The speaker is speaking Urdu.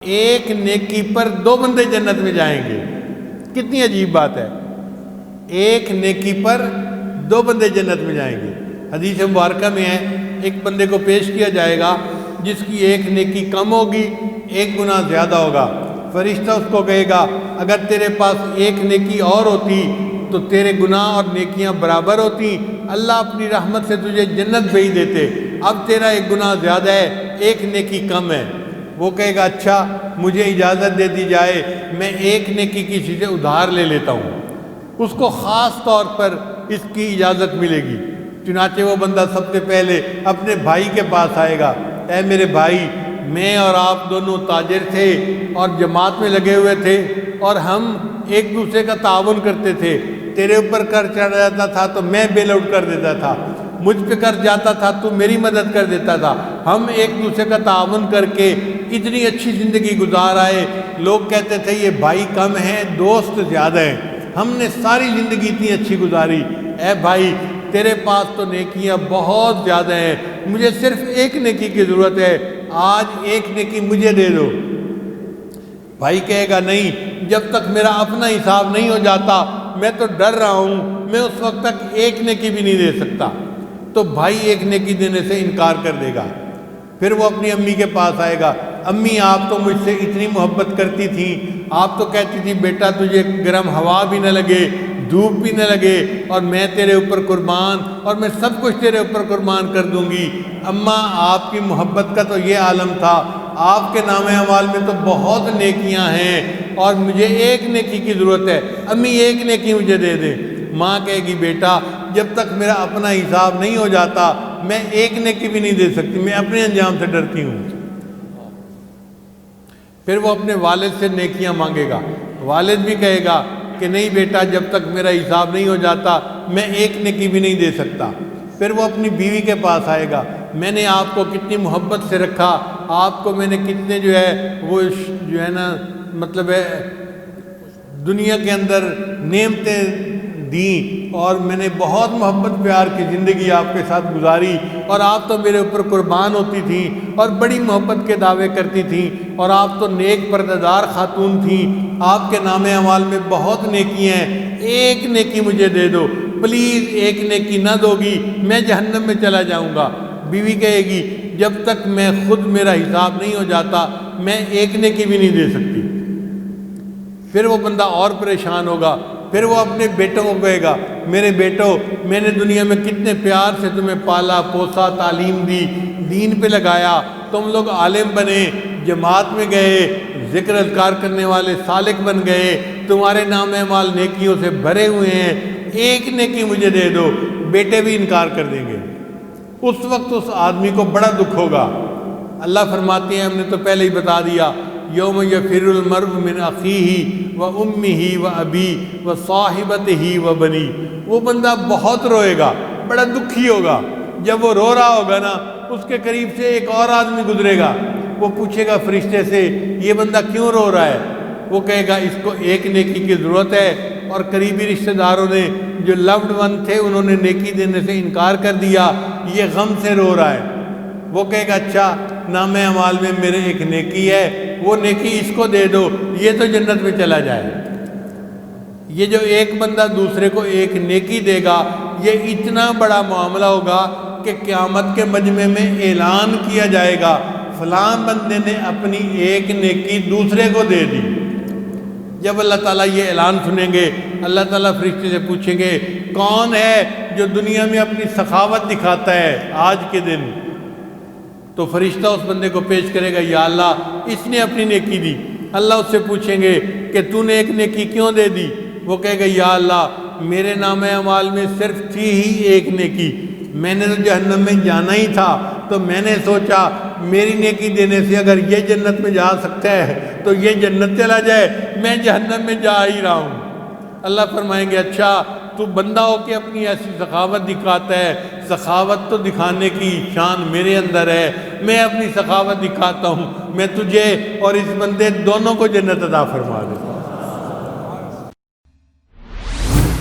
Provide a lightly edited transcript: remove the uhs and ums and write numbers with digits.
ایک نیکی پر دو بندے جنت میں جائیں گے. کتنی عجیب بات ہے. ایک نیکی پر دو بندے جنت میں جائیں گے. حدیث مبارکہ میں ہے ایک بندے کو پیش کیا جائے گا جس کی ایک نیکی کم ہوگی، ایک گناہ زیادہ ہوگا. فرشتہ اس کو کہے گا اگر تیرے پاس ایک نیکی اور ہوتی تو تیرے گناہ اور نیکیاں برابر ہوتی، اللہ اپنی رحمت سے تجھے جنت بھیج دیتے. اب تیرا ایک گناہ زیادہ ہے، ایک نیکی کم ہے. وہ کہے گا اچھا مجھے اجازت دے دی جائے، میں ایک نیکی کسی سے ادھار لے لیتا ہوں. اس کو خاص طور پر اس کی اجازت ملے گی. چنانچہ وہ بندہ سب سے پہلے اپنے بھائی کے پاس آئے گا، اے میرے بھائی، میں اور آپ دونوں تاجر تھے اور جماعت میں لگے ہوئے تھے اور ہم ایک دوسرے کا تعاون کرتے تھے. تیرے اوپر قرض چڑھ جاتا تھا تو میں بیل آؤٹ کر دیتا تھا، مجھ پہ قرض جاتا تھا تو میری مدد کر دیتا تھا. ہم ایک دوسرے کا تعاون کر کے اتنی اچھی زندگی گزار آئے. لوگ کہتے تھے یہ بھائی کم ہیں، دوست زیادہ ہیں. ہم نے ساری زندگی اتنی اچھی گزاری. اے بھائی، تیرے پاس تو نیکیاں بہت زیادہ ہیں، مجھے صرف ایک نیکی کی ضرورت ہے، آج ایک نیکی مجھے دے دو. بھائی کہے گا نہیں، جب تک میرا اپنا حساب نہیں ہو جاتا میں تو ڈر رہا ہوں، میں اس وقت تک ایک نیکی بھی نہیں دے سکتا. تو بھائی ایک نیکی دینے سے انکار کر دے گا. پھر وہ اپنی امی کے پاس آئے گا، امی آپ تو مجھ سے اتنی محبت کرتی تھیں، آپ تو کہتی تھی بیٹا تجھے گرم ہوا بھی نہ لگے، دھوپ بھی نہ لگے، اور میں تیرے اوپر قربان، اور میں سب کچھ تیرے اوپر قربان کر دوں گی. اماں آپ کی محبت کا تو یہ عالم تھا، آپ کے نام اعمال میں تو بہت نیکیاں ہیں اور مجھے ایک نیکی کی ضرورت ہے، امی ایک نیکی مجھے دے دیں. ماں کہے گی بیٹا جب تک میرا اپنا حساب نہیں ہو جاتا میں ایک نیکی بھی نہیں دے سکتی، میں اپنے انجام سے ڈرتی ہوں. پھر وہ اپنے والد سے نیکیاں مانگے گا. والد بھی کہے گا کہ نہیں بیٹا جب تک میرا حساب نہیں ہو جاتا میں ایک نیکی بھی نہیں دے سکتا. پھر وہ اپنی بیوی کے پاس آئے گا، میں نے آپ کو کتنی محبت سے رکھا، آپ کو میں نے کتنے وہ نا مطلب ہے دنیا کے اندر نعمتیں دیں اور میں نے بہت محبت پیار کی زندگی آپ کے ساتھ گزاری، اور آپ تو میرے اوپر قربان ہوتی تھیں اور بڑی محبت کے دعوے کرتی تھیں، اور آپ تو نیک پردہ خاتون تھیں، آپ کے نام اعمال میں بہت نیکی ہیں، ایک نیکی مجھے دے دو پلیز. ایک نیکی نہ دو گی میں جہنم میں چلا جاؤں گا. بیوی کہے گی جب تک میں خود میرا حساب نہیں ہو جاتا میں ایک نیکی بھی نہیں دے سکتی. پھر وہ بندہ اور پریشان ہوگا. پھر وہ اپنے بیٹوں کو کہے گا میرے بیٹوں، میں نے دنیا میں کتنے پیار سے تمہیں پالا پوسا، تعلیم دی، دین پہ لگایا، تم لوگ عالم بنے، جماعت میں گئے، ذکر اذکار کرنے والے سالک بن گئے، تمہارے نام اعمال نیکیوں سے بھرے ہوئے ہیں، ایک نیکی مجھے دے دو. بیٹے بھی انکار کر دیں گے. اس وقت اس آدمی کو بڑا دکھ ہوگا. اللہ فرماتے ہیں ہم نے تو پہلے ہی بتا دیا، یوم یفر المرء من اخیہ و امہ و ابی و صاحبتہ و بنی. وہ بندہ بہت روئے گا، بڑا دکھی ہوگا. جب وہ رو رہا ہوگا نا اس کے قریب سے ایک اور آدمی گزرے گا، وہ پوچھے گا فرشتے سے یہ بندہ کیوں رو رہا ہے؟ وہ کہے گا اس کو ایک نیکی کی ضرورت ہے اور قریبی رشتہ داروں نے جو لوڈ ون تھے انہوں نے نیکی دینے سے انکار کر دیا، یہ غم سے رو رہا ہے. وہ کہے گا اچھا نام اعمال میں میرے ایک نیکی ہے، وہ نیکی اس کو دے دو، یہ تو جنت میں چلا جائے. یہ جو ایک بندہ دوسرے کو ایک نیکی دے گا یہ اتنا بڑا معاملہ ہوگا کہ قیامت کے مجمع میں اعلان کیا جائے گا فلاں بندے نے اپنی ایک نیکی دوسرے کو دے دی. جب اللہ تعالیٰ یہ اعلان سنیں گے اللہ تعالیٰ فرشتے سے پوچھیں گے کون ہے جو دنیا میں اپنی سخاوت دکھاتا ہے آج کے دن؟ تو فرشتہ اس بندے کو پیش کرے گا یا اللہ اس نے اپنی نیکی دی. اللہ اس سے پوچھیں گے کہ تو نے ایک نیکی کیوں دے دی؟ وہ کہے گا یا اللہ میرے نام اعمال میں صرف تھی ہی ایک نیکی، میں نے تو جہنم میں جانا ہی تھا تو میں نے سوچا میری نیکی دینے سے اگر یہ جنت میں جا سکتا ہے تو یہ جنت چلا جائے، میں جہنم میں جا ہی رہا ہوں. اللہ فرمائیں گے اچھا تو بندہ ہو کے اپنی ایسی سخاوت دکھاتا ہے، سخاوت تو دکھانے کی شان میرے اندر ہے، میں اپنی سخاوت دکھاتا ہوں، میں تجھے اور اس بندے دونوں کو جنت عطا فرما دوں.